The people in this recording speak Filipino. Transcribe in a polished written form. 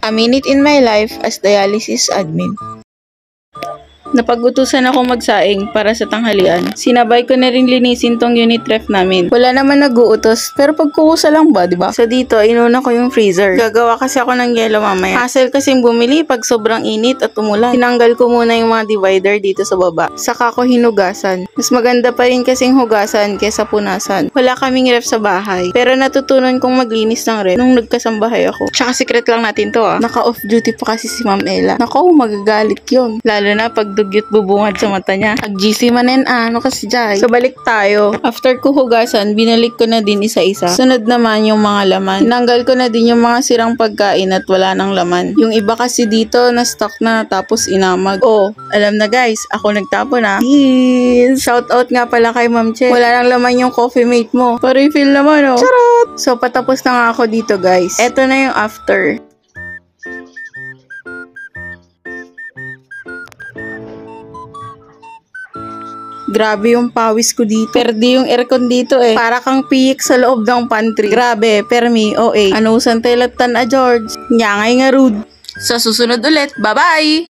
A minute in my life as dialysis admin. Napag-utusan ako magsaing para sa tanghalian. Sinabay ko na rin linisin tong unit ref namin. Wala naman nag-uutos, pero pagkukusa lang ba, diba? So dito, inuna ko yung freezer. Gagawa kasi ako ng yelo mamaya. Hassle kasing bumili pag sobrang init at umulan. Tinanggal ko muna yung mga divider dito sa baba. Saka ko hinugasan. Mas maganda pa rin kasing hugasan kesa punasan. Wala kaming ref sa bahay. Pero natutunan kong maglinis ng ref nung nagkasambahay ako. Tsaka secret lang natin to Naka-off duty pa kasi si Ma'am Ella. Nako, magagalit yun. Lalo na pag dugyot bubungad sa mata niya. Ag-GC manen ano kasi Jai. So balik tayo. After ko hugasan, binalik ko na din isa-isa. Sunod naman yung mga laman. Tinanggal ko na din yung mga sirang pagkain at wala nang laman. Yung iba kasi dito na stock na tapos inamag. Oh, alam na guys, ako nagtapon Yes! Shout out nga pala kay Ma'am Che. Wala nang laman yung coffee mate mo. Pa-refill naman Charot! So patapos na nga ako dito guys. Eto na yung after. Grabe yung pawis ko dito. Perdi yung aircon dito Para kang piyik sa loob ng pantry. Grabe, permi, OA. Ano santay latan George? Nyangay nga rude. Sa susunod ulit, bye-bye!